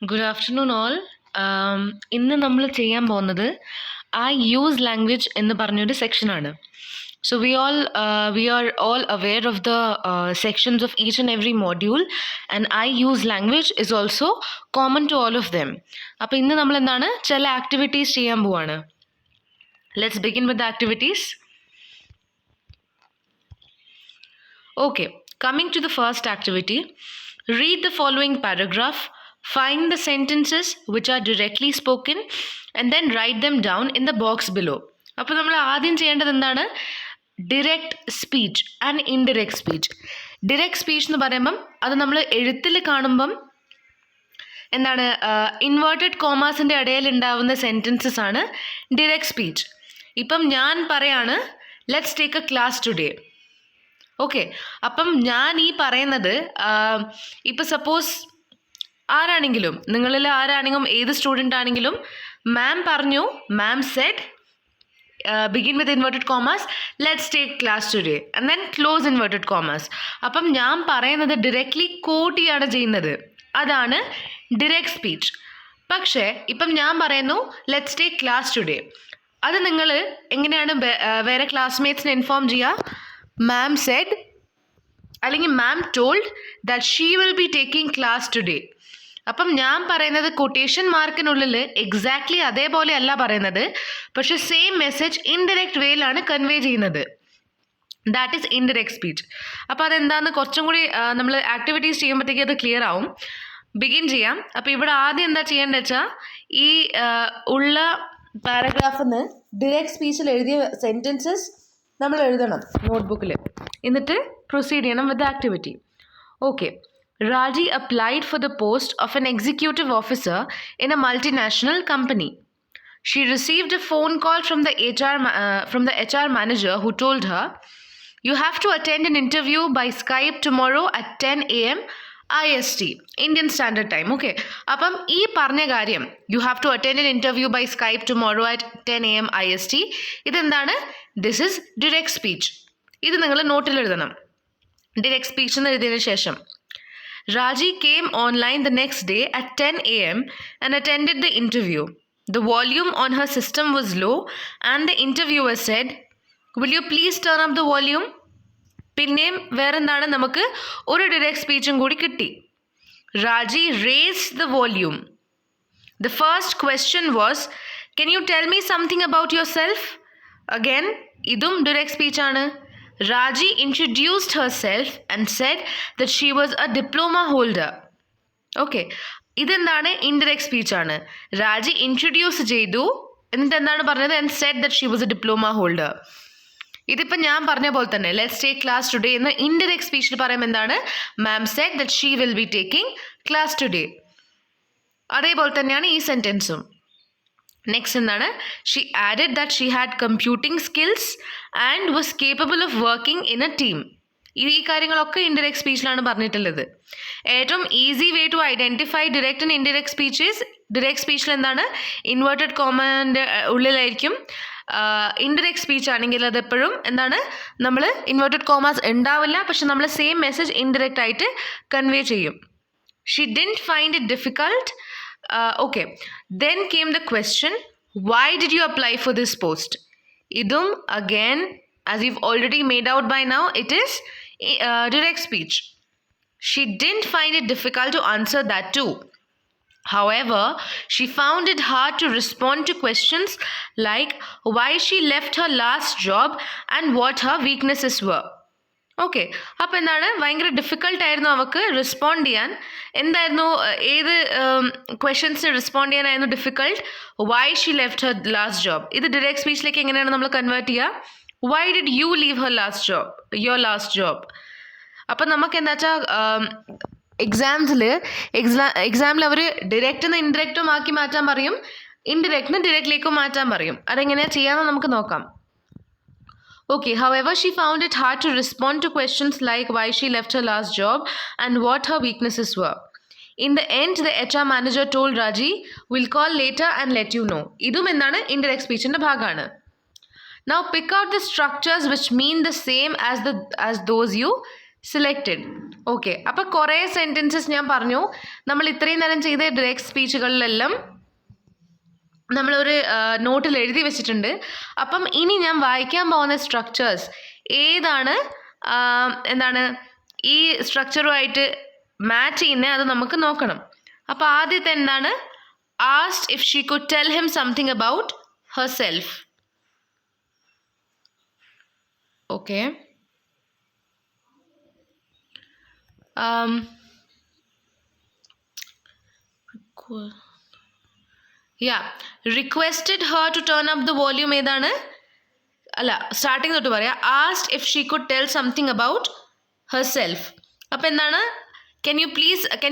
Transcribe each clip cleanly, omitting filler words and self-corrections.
Good afternoon all. ഇന്ന് നമ്മൾ ചെയ്യാൻ പോകുന്നത് ഐ യൂസ് ലാംഗ്വേജ് എന്ന് പറഞ്ഞൊരു സെക്ഷനാണ്. So we are all aware of the sections of each and every module and I use language is also common to all of them. അപ്പോൾ ഇന്ന് നമ്മൾ എന്താണ് ചില ആക്ടിവിറ്റീസ് ചെയ്യാൻ പോവാണ്. Let's begin with the activities. Okay, coming to the first activity, read the following paragraph, find the sentences which are directly spoken and then write them down in the box below. അപ്പോൾ നമ്മൾ ആദ്യം ചെയ്യേണ്ടത് എന്താണ്? Direct speech and indirect speech. Direct speech എന്ന് പറയുമ്പം അത് നമ്മൾ എഴുത്തിൽ കാണുമ്പം എന്താണ് ഇൻവേർട്ടഡ് കോമാസിൻ്റെ ഇടയിൽ ഉണ്ടാവുന്ന സെൻറ്റൻസസ് ആണ് ഡിറക്റ്റ് സ്പീച്ച്. ഇപ്പം ഞാൻ പറയാണ് let's take A class today. Okay, അപ്പം ഞാൻ ഈ പറയുന്നത് ഇപ്പം സപ്പോസ് ആരാണെങ്കിലും നിങ്ങളിൽ ആരാണെങ്കിലും ഏത് സ്റ്റുഡൻ്റ് ആണെങ്കിലും മാം പറഞ്ഞു, ma'am said begin with inverted commas let's take class today and then close inverted commas. അപ്പം ഞാൻ പറയുന്നത് ഡയറക്റ്റ്ലി കോട്ട് ചെയ്യാണ് ചെയ്യുന്നത്, അതാണ് ഡിറക്റ്റ് സ്പീച്ച്. പക്ഷേ ഇപ്പം ഞാൻ പറയുന്നു ലെറ്റ്സ് ടേക്ക് ക്ലാസ് ടുഡേ, അത് നിങ്ങൾ എങ്ങനെയാണ് വേറെ ക്ലാസ്മേറ്റ്സിനെ ഇൻഫോം ചെയ്യുക? മാം സെഡ് അല്ലെങ്കിൽ ma'am told that she will be taking class today. അപ്പം ഞാൻ പറയുന്നത് കൊട്ടേഷൻ മാർക്കിനുള്ളിൽ എക്സാക്ട്ലി അതേപോലെ അല്ല പറയുന്നത്, പക്ഷെ സെയിം മെസ്സേജ് ഇൻഡയറക്റ്റ് വേയിലാണ് കൺവേ ചെയ്യുന്നത്. That is indirect speech. അപ്പോൾ അതെന്താണെന്ന് കുറച്ചും കൂടി നമ്മൾ ആക്ടിവിറ്റീസ് ചെയ്യുമ്പോഴത്തേക്ക് അത് ക്ലിയർ ആവും. ബിഗിൻ ചെയ്യാം. അപ്പോൾ ഇവിടെ ആദ്യം എന്താ ചെയ്യേണ്ടത് വെച്ചാൽ ഈ ഉള്ള പാരഗ്രാഫിൽ നിന്ന് ഡിറക്റ്റ് സ്പീച്ചിൽ എഴുതിയ സെൻറ്റൻസസ് നമ്മൾ എഴുതണം നോട്ട്ബുക്കിൽ, എന്നിട്ട് പ്രൊസീഡ് ചെയ്യണം with activity. Okay, Raji applied for the post of an executive officer in a multinational company. She received a phone call from the HR manager who told her, "You have to attend an interview by Skype tomorrow at 10 a.m. IST, Indian Standard Time." Okay, അപ്പം ഈ പറഞ്ഞ കാര്യം you have to attend an interview by Skype tomorrow at 10 a.m. IST, ഇതെന്താണ്? This is direct speech. ഇത് നിങ്ങൾ നോട്ടിൽ എഴുതണം. Direct speech എന്ന് എഴുതിയതിനു ശേഷം Raji came online the next day at 10 a.m. and attended the interview. The volume on her system was low and the interviewer said, "Will you please turn up the volume?" പിന്നെയും വേറെന്താണ്, നമുക്ക് ഒരു direct സ്പീച്ചും കൂടി കിട്ടി. Raji raised the volume. The first question was, "Can you tell me something about yourself?" Again, ഇതും direct സ്പീച്ചാണ്. Raji introduced herself and said that she was a diploma holder. Okay, ഇതെന്താണ്? Indirect സ്പീച്ചാണ്. രാജി introduce ചെയ്തു, എന്നിട്ട് എന്താണ് പറഞ്ഞത്? and said that she was a diploma holder. ഇതിപ്പോൾ ഞാൻ പറഞ്ഞ പോലെ തന്നെ ലെറ്റ്സ് ടേക്ക് ക്ലാസ് ടുഡേ എന്ന് ഇൻഡയറക്റ്റ് സ്പീച്ചിൽ പറയുമ്പോൾ എന്താണ്? Ma'am said that she will be taking class today. അതേപോലെ തന്നെയാണ് ഈ സെൻറ്റൻസും. നെക്സ്റ്റ് എന്താണ്? She added that she had computing skills and was capable of working in a team. ഈ കാര്യങ്ങളൊക്കെ ഇൻഡയറക്റ്റ് സ്പീച്ചിലാണ് പറഞ്ഞിട്ടുള്ളത്. ഏറ്റവും easy way to identify direct and indirect speeches, direct സ്പീച്ചിൽ എന്താണ്? ഇൻവേർട്ടഡ് കോമൻ്റെ ഉള്ളിലായിരിക്കും. ഇൻഡയറക്റ്റ് സ്പീച്ച് ആണെങ്കിൽ അതെപ്പോഴും എന്താണ്? നമ്മൾ ഇൻവേർട്ടഡ് കോമാസ് ഉണ്ടാവില്ല, പക്ഷെ നമ്മൾ സെയിം മെസ്സേജ് ഇൻഡയറക്റ്റ് ആയിട്ട് കൺവേ ചെയ്യും. She didn't find it difficult. Okay, then came the question, why did you apply for this post? Idum again, as you've already made out by now, it is direct speech. She didn't find it difficult to answer that too. However, she found it hard to respond to questions like why she left her last job and what her weaknesses were. Okay, അപ്പോൾ എന്താണ്? ഭയങ്കര ഡിഫിക്കൽട്ടായിരുന്നു അവൾക്ക് respond ചെയ്യാൻ. എന്തായിരുന്നു? ഏത് ക്വസ്റ്റ്യൻസിന് respond ചെയ്യാനായിരുന്നു difficult? Why she left Har last job. ഇത് direct സ്പീച്ചിലേക്ക് എങ്ങനെയാണ് നമ്മൾ കൺവേർട്ട് ചെയ്യുക? Y did U leave Har last job, your last job. അപ്പം നമുക്ക് എന്താ വെച്ചാൽ എക്സാമിൽ അവർ ഡിറക്റ്റിന്ന് ഇൻഡയറക്റ്റും ആക്കി മാറ്റാൻ പറയും, ഇൻഡയറക്റ്റിന് ഡിറക്റ്റിലേക്കും മാറ്റാൻ പറയും. അതെങ്ങനെയാണ് ചെയ്യാമെന്ന് നമുക്ക് നോക്കാം. Okay, however, she found it hard to respond to questions like why she left her last job and what her weaknesses were. In the end, the HR manager told Raji, "We'll call later and let you know." ഇതും എന്താണ്? Indirect സ്പീച്ചിൻ്റെ ഭാഗമാണ്. Now pick out the structures which mean the same as those you selected. Okay, അപ്പോൾ കുറേ sentences ഞാൻ പറഞ്ഞു. നമ്മൾ ഇത്രയും നേരം ചെയ്ത ഡയറക്റ്റ് സ്പീച്ചുകളിലെല്ലാം നമ്മളൊരു നോട്ടിൽ എഴുതി വെച്ചിട്ടുണ്ട്. അപ്പം ഇനി ഞാൻ വായിക്കാൻ പോകുന്ന സ്ട്രക്ചേഴ്സ് ഏതാണ് എന്താണ് ഈ സ്ട്രക്ചറുമായിട്ട് മാച്ച് ചെയ്യുന്നത് അത് നമുക്ക് നോക്കണം. അപ്പോൾ ആദ്യത്തെ എന്താണ്? asked if she could tell him something about herself. Okay. Yeah, requested her to turn up the volume ഏതാണ്? അല്ല, സ്റ്റാർട്ടിങ് തൊട്ട് പറയാം. asked if she could tell something about herself. അപ്പം എന്താണ്? can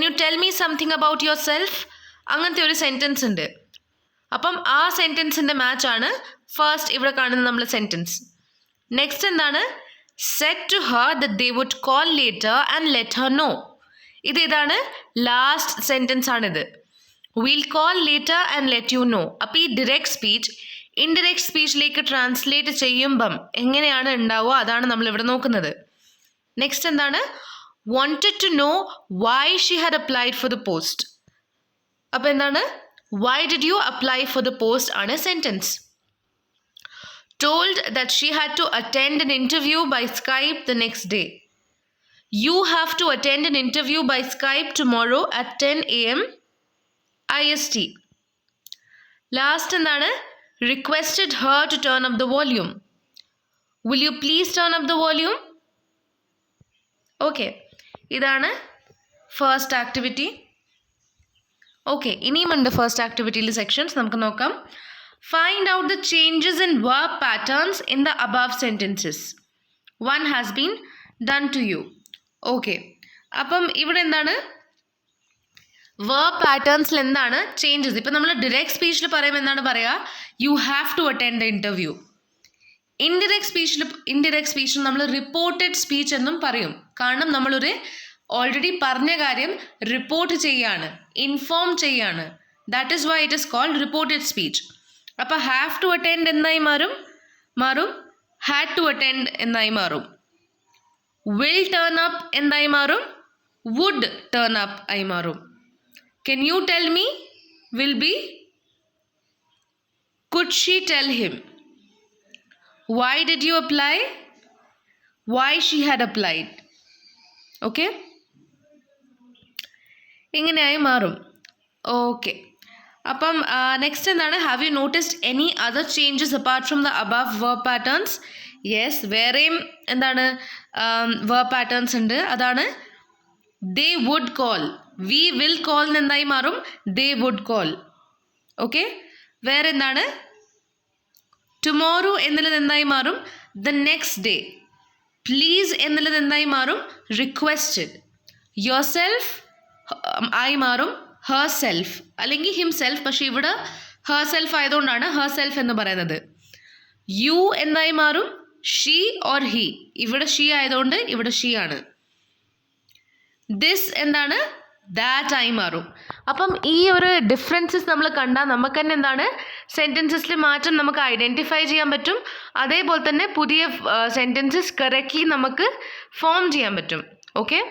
you tell me something about yourself? അങ്ങനത്തെ ഒരു sentence ഉണ്ട്. അപ്പം ആ സെൻറ്റൻസിൻ്റെ മാച്ചാണ് ഫസ്റ്റ് ഇവിടെ കാണുന്ന നമ്മൾ സെൻറ്റൻസ്. നെക്സ്റ്റ് എന്താണ്? said to her that they would call later and let her know. ഇതാണ് ലാസ്റ്റ് സെൻറ്റൻസ് ആണിത്. we'll call later and let you know. അപ്പോൾ ഈ ഡിറക്റ്റ് സ്പീച്ച് ഇൻഡിറക്റ്റ് സ്പീച്ചിലേക്ക് ട്രാൻസ്ലേറ്റ് ചെയ്യുമ്പം എങ്ങനെയാണ് ഉണ്ടാവുക അതാണ് നമ്മൾ ഇവിടെ നോക്കുന്നത്. നെക്സ്റ്റ് എന്താണ്? wanted to know why she had applied for the post. അപ്പോൾ എന്താണ്? why did you apply for the post ആണ് sentence. told that she had to attend an interview by Skype the next day. You have to attend an interview by Skype tomorrow at 10 a.m. IST. Last എന്താണ്? requested her to turn up the volume. Will you please turn up the volume? Okay, ഇതാണ് first activity. Okay, ഇനിയുമുണ്ട് first ആക്ടിവിറ്റിയിൽ sections. നമുക്ക് നോക്കാം. Find out the changes in verb patterns in the above sentences. One has been done to you. Okay, അപ്പം ഇവിടെ എന്താണ്? verb patternsൽ എന്താണ് changes? ഇപ്പം നമ്മൾ ഡിറക്റ്റ് സ്പീച്ചിൽ പറയുമ്പോൾ എന്താണ് പറയുക? You have to attend the interview. Indirect സ്പീച്ചിൽ നമ്മൾ റിപ്പോർട്ടഡ് സ്പീച്ച് എന്നും പറയും. കാരണം നമ്മളൊരു ഓൾറെഡി പറഞ്ഞ കാര്യം റിപ്പോർട്ട് ചെയ്യാണ്, ഇൻഫോം ചെയ്യാണ്. That is why it is called reported speech. അപ്പോൾ ഹാവ് ടു അറ്റൻഡ് എന്നായി മാറും ഹാഡ് ടു അറ്റൻഡ് എന്നായി മാറും. വിൽ ടേൺ അപ്പ് എന്തായി മാറും? വുഡ് ടേൺ അപ്പ് ആയി മാറും. Can you tell me will be could she tell him. Why did you apply? Why she had applied. Okay, ഇങ്ങനെയായി മാറും. ഓക്കെ, അപ്പം നെക്സ്റ്റ് എന്താണ്? Have you noticed any other changes apart from the above verb patterns? Yes, വേറെയും എന്താണ് verb patterns ഉണ്ട്. അതാണ് they would call. we will call എന്തായി മാറും? they would call. ഓക്കെ, വേറെ എന്താണ്? tomorrow എന്നുള്ളത് എന്തായി മാറും? the next day. please എന്നുള്ളത് എന്തായി മാറും? requested. yourself ആയി മാറും herself അല്ലെങ്കിൽ himself. പക്ഷേ ഇവിടെ herself ആയതുകൊണ്ടാണ് herself എന്ന് പറയുന്നത്. you എന്തായി മാറും? she or he. ഇവിടെ she ആയതുകൊണ്ട് ഇവിടെ she ആണ്. this എന്താണ്? that ആയി മാറും. അപ്പം ഈ ഒരു ഡിഫറൻസസ് നമ്മൾ കണ്ടാൽ നമുക്ക് തന്നെ എന്താണ് സെൻറ്റൻസസിൽ മാറ്റം നമുക്ക് ഐഡൻറ്റിഫൈ ചെയ്യാൻ പറ്റും. അതേപോലെ തന്നെ പുതിയ സെൻറ്റൻസസ് കറക്റ്റ്ലി നമുക്ക് ഫോം ചെയ്യാൻ പറ്റും. Okay,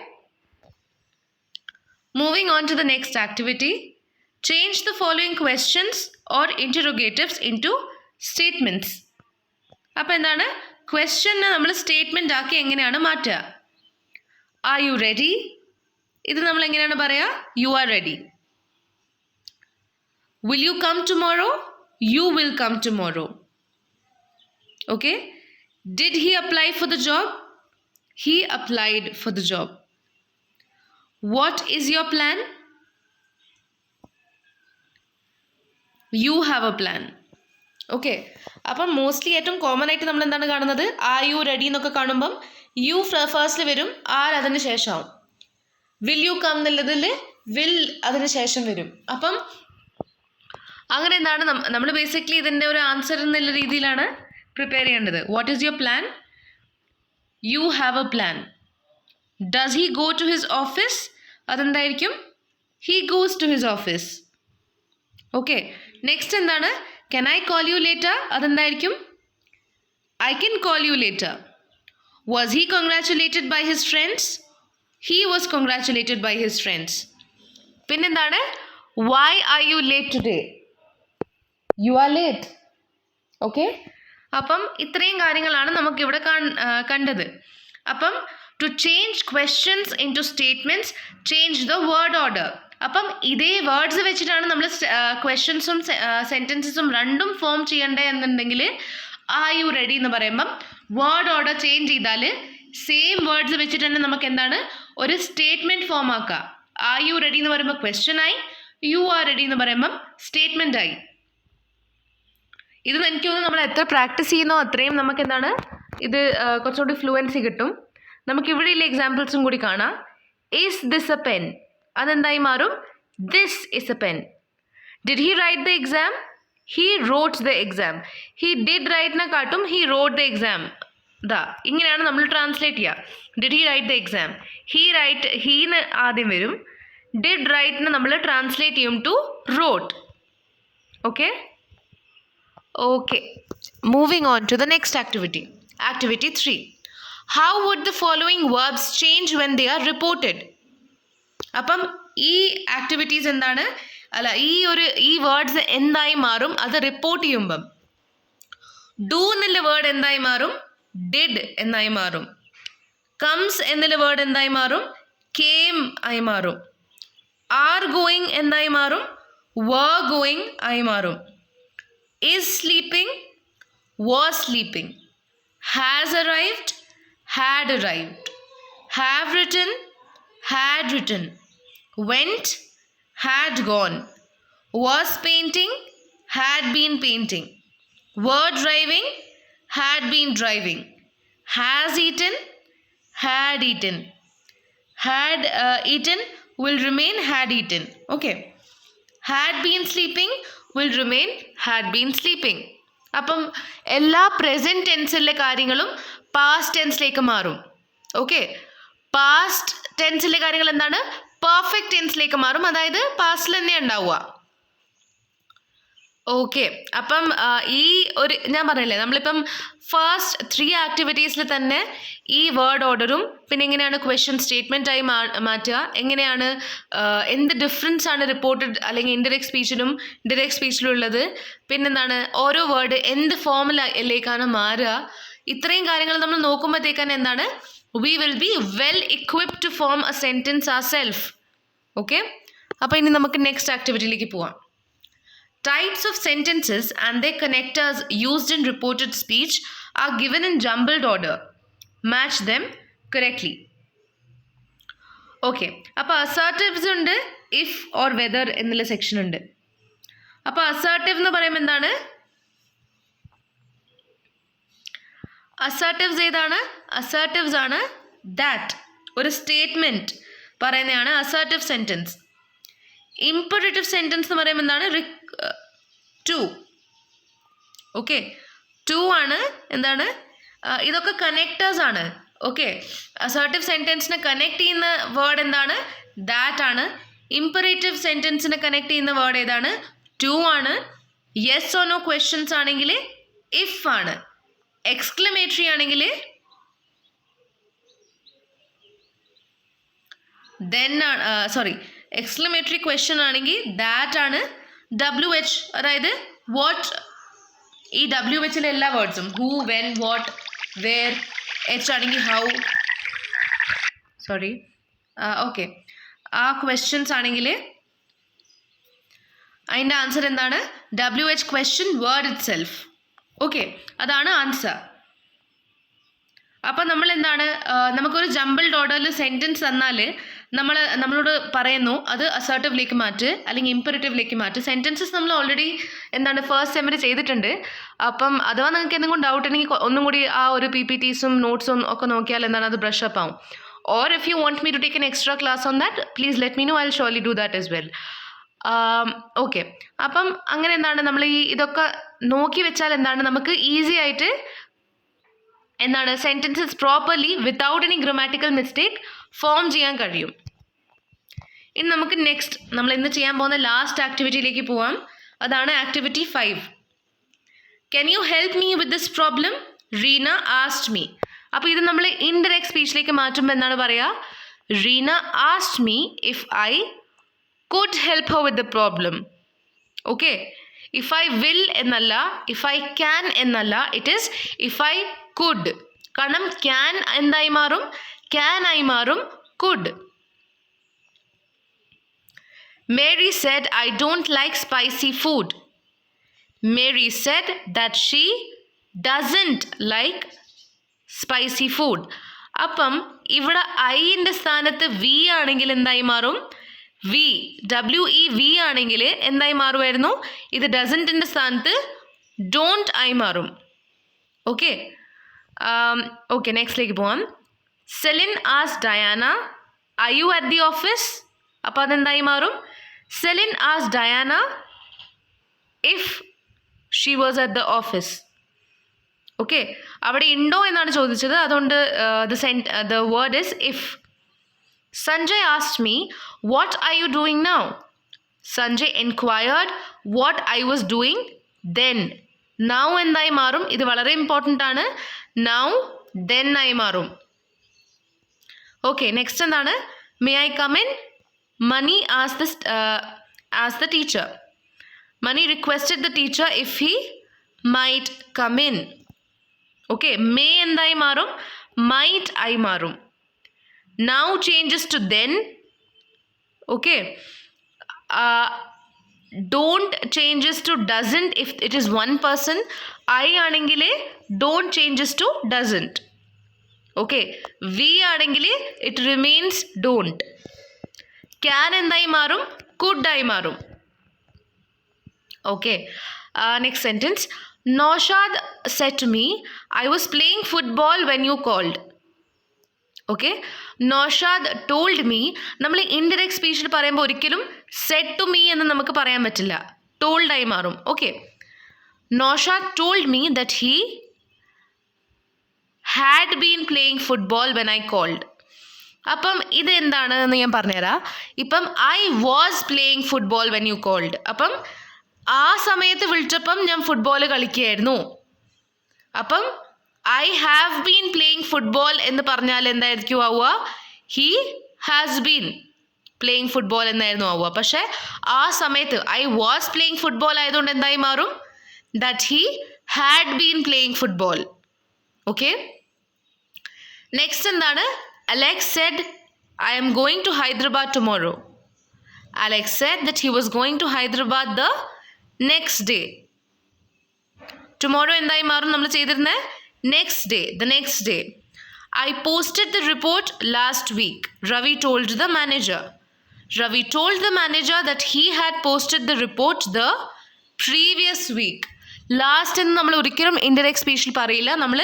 moving on to the next activity. Change the following questions or interrogatives into statements. അപ്പോൾ എന്താണ്? ക്വസ്റ്റ്യനെ നമ്മൾ സ്റ്റേറ്റ്മെൻ്റ് ആക്കി എങ്ങനെയാണ് മാറ്റുക? Are you ready? ഇത് നമ്മൾ എങ്ങനെയാണ് പറയുക? You are ready. Will you come tomorrow? You will come tomorrow. Okay, did he apply for the job? He applied for the job. What is your plan? You have a plan. Okay, അപ്പം mostly ഏറ്റവും common ആയിട്ട് നമ്മൾ എന്താണ് കാണുന്നത്? R you ready എന്നൊക്കെ കാണുമ്പം U ഫസ്റ്റിൽ വരും, ആർ അതിന് ശേഷമാവും. വിൽ യു കം എന്നുള്ളതിൽ വിൽ അതിന് ശേഷം വരും. അപ്പം അങ്ങനെ എന്താണ് നമ്മൾ ബേസിക്കലി ഇതിൻ്റെ ഒരു ആൻസർ എന്നുള്ള രീതിയിലാണ് പ്രിപ്പയർ ചെയ്യേണ്ടത്. What is your plan? You have a plan. Does he go to his office? അതെന്തായിരിക്കും? He goes to his office. Okay, next എന്താണ്? Can I call you later? അതെന്തായിരിക്കും? I can call you later. Was he congratulated by his friends? He was congratulated by his friends. പിന്നെന്താണ്? Why are you late today? You are late. Okay, അപ്പം ഇത്രയും കാര്യങ്ങളാണ് നമുക്കിവിടെ കണ്ടത്. അപ്പം to change questions into statements change the word order. അപ്പം ഇതേ words വെച്ചിട്ടാണ് നമ്മൾ ക്വസ്റ്റ്യൻസും സെൻറ്റൻസസും രണ്ടും ഫോം ചെയ്യേണ്ടത് എന്നുണ്ടെങ്കിൽ ആർ യു റെഡി എന്ന് പറയുമ്പം വേർഡ് ഓർഡർ ചേഞ്ച് ചെയ്താൽ സെയിം വേർഡ്സ് വെച്ചിട്ട് തന്നെ നമുക്ക് എന്താണ് ഒരു സ്റ്റേറ്റ്മെൻറ്റ് ഫോം ആക്കുക. ആർ യു റെഡി എന്ന് പറയുമ്പോൾ ക്വസ്റ്റ്യൻ ആയി, യു ആർ റെഡി എന്ന് പറയുമ്പം സ്റ്റേറ്റ്മെൻ്റ് ആയി. ഇത് എനിക്ക് തോന്നുന്നു നമ്മൾ എത്ര പ്രാക്ടീസ് ചെയ്യുന്നോ അത്രയും നമുക്ക് എന്താണ് ഇത് കുറച്ചുകൂടി ഫ്ലുവൻസി കിട്ടും. നമുക്ക് ഇവിടെയുള്ള എക്സാമ്പിൾസും കൂടി കാണാം. Is this a pen? അതെന്തായി മാറും? This is a pen. Did he write the exam? He wrote the exam. He did റൈറ്റിനെ കാട്ടും ഹി റോട്ട് ദ എക്സാം. ഇങ്ങനെയാണ് നമ്മൾ ട്രാൻസ്ലേറ്റ് ചെയ്യുക. Did he write the exam? ഹീന്ന് ആദ്യം വരും. ഡിഡ് റൈറ്റിന് നമ്മൾ ട്രാൻസ്ലേറ്റ് ചെയ്യും to wrote. Okay. Moving on to the next activity. Activity 3. How would the following verbs change when they are reported? അപ്പം ഈ ആക്ടിവിറ്റീസ് എന്താണ്, ഈ വേർഡ്സ് എന്തായി മാറും അത് റിപ്പോർട്ട് ചെയ്യുമ്പം? ഡു എന്നുള്ള വേർഡ് എന്തായി മാറും? ഡിഡ് എന്നായി മാറും. കംസ് എന്നുള്ള വേർഡ് എന്തായി മാറും? കേം ആയി മാറും. ആർ ഗോയിങ് എന്തായി മാറും? വർ ഗോയിങ് ആയി മാറും. Is sleeping, was sleeping. Has arrived, had arrived. Have written, had written. Went, had gone. Was painting, had been painting. Were driving, had been driving. Has eaten, had eaten. Had eaten will remain had eaten. Okay. Had been sleeping will remain had been sleeping. അപ്പം എല്ലാ present ടെൻസിലെ കാര്യങ്ങളും past ടെൻസിലേക്ക് മാറും. Okay, past ടെൻസിലെ കാര്യങ്ങൾ എന്താണ്? Perfect ടെൻസിലേക്ക് മാറും. അതായത് പാസ്റ്റിൽ തന്നെ ഉണ്ടാവുക. ഓക്കെ, അപ്പം ഈ ഒരു ഞാൻ പറഞ്ഞില്ലേ നമ്മളിപ്പം ഫസ്റ്റ് 3 ആക്ടിവിറ്റീസിൽ തന്നെ ഈ വേർഡ് ഓർഡറും പിന്നെ എങ്ങനെയാണ് ക്വസ്റ്റ്യൻ സ്റ്റേറ്റ്മെൻറ്റായി മാറ്റുക, എങ്ങനെയാണ് എന്ത് ഡിഫറൻസ് ആണ് റിപ്പോർട്ടഡ് അല്ലെങ്കിൽ ഇൻഡയറക്റ്റ് സ്പീച്ചിലും ഡിറക്റ്റ് സ്പീച്ചിലും ഉള്ളത്, പിന്നെന്താണ് ഓരോ വേർഡ് എന്ത് ഫോമിലേക്കാണ് മാറുക, ഇത്രയും കാര്യങ്ങൾ നമ്മൾ നോക്കുമ്പോഴത്തേക്കാണ് എന്താണ് we will be well equipped to form a sentence ourself. Okay, അപ്പോൾ ഇനി നമുക്ക് നെക്സ്റ്റ് ആക്ടിവിറ്റിയിലേക്ക് പോവാം. Types of sentences and their connectors used in reported speech are given in jumbled order. Match them correctly. Okay, അപ്പോൾ assertives ഉണ്ട്, if or whether എന്നുള്ള section ഉണ്ട്. അപ്പോൾ assertive എന്ന് പറയുമ്പോൾ എന്താണ്? assertives ഏതാണ്? assertives ആണ് that ഒരു സ്റ്റേറ്റ്മെൻറ്റ് പറയുന്നതാണ് assertive sentence. imperative sentence എന്ന് പറയുമ്പോൾ എന്താണ്? ടു. ഓക്കെ, ടു ആണ് എന്താണ്? ഇതൊക്കെ കണക്റ്റേഴ്സ് ആണ്. ഓക്കെ, അസർട്ടീവ് സെൻറ്റൻസിനെ കണക്ട് ചെയ്യുന്ന വേർഡ് എന്താണ്? ദാറ്റ് ആണ്. ഇമ്പറേറ്റീവ് സെൻറ്റൻസിനെ കണക്ട് ചെയ്യുന്ന വേർഡ് ഏതാണ്? ടു ആണ്. യെസ് ഓർ നോ ക്വസ്റ്റ്യൻസ് ആണെങ്കിൽ ഇഫ് ആണ്. എക്സ്ക്ലമേറ്ററി ആണെങ്കിൽ ദെൻ ആണ്. സോറി, എക്സ്ക്ലമേറ്ററി ക്വസ്റ്റ്യൻ ആണെങ്കിൽ ദാറ്റ് ആണ്. WH അതായത് വാട്ട്, ഈ WHലെ എല്ലാ വേർഡ്സും who, when, what, where. H ആണെങ്കിൽ ഹൗ. സോറി, ഓക്കെ, ആ ക്വസ്റ്റ്യൻസ് ആണെങ്കിൽ അതിൻ്റെ ആൻസർ എന്താണ്? WH question word itself. Okay, അതാണ് ആൻസർ. അപ്പം നമ്മൾ എന്താണ് നമുക്കൊരു ജംബിൾഡ് ഓർഡറിൽ സെൻറ്റൻസ് തന്നാൽ നമ്മളോട് പറയുന്നു അത് അസർട്ടീവിലേക്ക് മാറ്റ് അല്ലെങ്കിൽ ഇമ്പറേറ്റീവിലേക്ക് മാറ്റ്. സെൻറ്റൻസസ് നമ്മൾ ഓൾറെഡി എന്താണ് ഫസ്റ്റ് സെമ്മിൽ ചെയ്തിട്ടുണ്ട്. അപ്പം അഥവാ നിങ്ങൾക്ക് എന്തെങ്കിലും ഡൗട്ട് ഉണ്ടെങ്കിൽ ഒന്നും കൂടി ആ ഒരു PPTസും നോട്ട്സും ഒക്കെ നോക്കിയാൽ എന്താണ് അത് ബ്രഷ് അപ്പ് ആവും. Or if you want me to take an extra class on that please let me know, I will surely do that as well. Okay, അപ്പം അങ്ങനെ എന്താണ് നമ്മൾ ഇതൊക്കെ നോക്കി വെച്ചാൽ എന്താണ് നമുക്ക് ഈസി ആയിട്ട് എന്താണ് sentences properly without any grammatical mistake form ചെയ്യാൻ കഴിയും. ഇനി നമുക്ക് നെക്സ്റ്റ് നമ്മൾ ഇന്ന് ചെയ്യാൻ പോകുന്ന ലാസ്റ്റ് ആക്ടിവിറ്റിയിലേക്ക് പോവാം. അതാണ് activity 5. Can you help me with this problem? Reena asked me. അപ്പോൾ ഇത് നമ്മൾ ഇൻഡയറക്റ്റ് സ്പീച്ചിലേക്ക് മാറ്റുമ്പോൾ എന്താണ് പറയുക? Reena asked me if I could help Har with the problem. Okay, if I will എന്നല്ല, ഇഫ് ഐ ക്യാൻ എന്നല്ല, it is if I could. കാരണം can എന്തായി മാറും? ക്യാൻ ആയി മാറും could. Mary said, I don't like spicy food. Mary said that she doesn't like spicy food. അപ്പം ഇവിടെ ഐൻ്റെ സ്ഥാനത്ത് വി ആണെങ്കിൽ എന്തായി മാറും? വി, WE ആണെങ്കിൽ എന്തായി മാറുമായിരുന്നു? ഇത് ഡസൻറ്റിൻ്റെ സ്ഥാനത്ത് ഡോണ്ട് ആയി മാറും. ഓക്കെ ഓക്കെ, നെക്സ്റ്റിലേക്ക് പോവാം. Celine as Diana, are you at the office? അപ്പോൾ അതെന്തായി മാറും? Celine as Diana if she was at the office. Okay, അവിടെ ഉണ്ടോ എന്നാണ് ചോദിച്ചത്, അതുകൊണ്ട് the word is if. Sanjay asked me what are you doing now? Sanjay enquired what I was doing then. Now എന്തായി മാറും? ഇത് വളരെ ഇമ്പോർട്ടൻ്റ് ആണ്. നൗ ദെൻ ആയി മാറും. ഓക്കെ, നെക്സ്റ്റ് എന്താണ്? May I come in? Mani asked the teacher. Mani requested the teacher if he might come in. Okay, may endai marum, might ai marum. Now changes to then. Okay, don't changes to doesn't if it is one person. I anengile don't changes to doesn't. Okay, we anengile it remains don't. Can എന്തായി മാറും? കുഡായി മാറും. Okay, next sentence. Naushad said to me I was playing football when you called. Okay, Naushad told me. നമ്മൾ indirect സ്പീച്ചിൽ പറയുമ്പോൾ ഒരിക്കലും Z to me എന്ന് നമുക്ക് പറയാൻ പറ്റില്ല, ടോൾഡായി മാറും. Okay, Naushad told me that he had been playing football when I called. അപ്പം ഇത് എന്താണ് എന്ന് ഞാൻ പറഞ്ഞുതരാം. ഇപ്പം I was playing football when you called. അപ്പം ആ സമയത്ത് വിളിച്ചപ്പം ഞാൻ ഫുട്ബോൾ കളിക്കുകയായിരുന്നു. അപ്പം I have been playing football എന്ന് പറഞ്ഞാൽ എന്തായിരിക്കും ആവുക? He has been playing football എന്നായിരുന്നു ആവുക. പക്ഷേ ആ സമയത്ത് ഐ വാസ് പ്ലേയിങ് ഫുട്ബോൾ ആയതുകൊണ്ട് എന്തായി മാറും? That he had been playing football. Okay, next എന്താണ്? Alex said, I am going to Hyderabad tomorrow. Alex said that he was going to Hyderabad the next day. Tomorrow എന്തായി മാറും? നമ്മൾ ചെയ്തിരുന്ന next day, the next day. I posted the report last week. Ravi told the manager. Ravi told the manager that he had posted the report the previous week. Last എന്ന് നമ്മൾ ഒരിക്കലും indirect സ്പീച്ചിൽ പറയില്ല. നമ്മൾ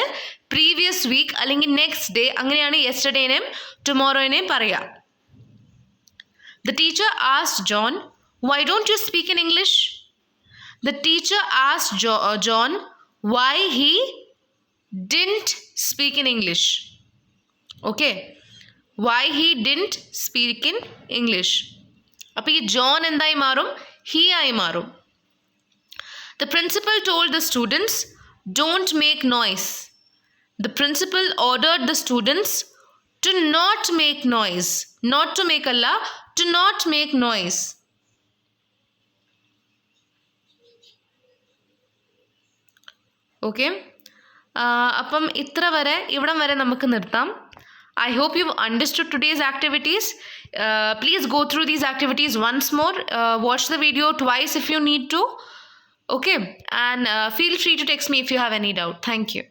previous week അല്ലെങ്കിൽ next day, അങ്ങനെയാണ് യെസ്റ്റർഡേനെയും ടുമോറോയിനെയും പറയുക. The teacher asked John why don't you speak in English? The teacher asked John Y he didn't speak in English. Okay, Y he didn't speak in English. അപ്പോൾ ഈ John എന്തായി മാറും? He ആയി മാറും. The principal told the students, don't make noise. The principal ordered the students to not make noise. Not to make Allah, to not make noise. Okay. അപ്പം ഇത്ര വരെ, ഇവിടം വരെ നമുക്ക് നിർത്താം. I hope you've understood today's activities. Please go through these activities once more. Watch the video twice if you need to. Okay, and feel free to text me if you have any doubt. Thank you.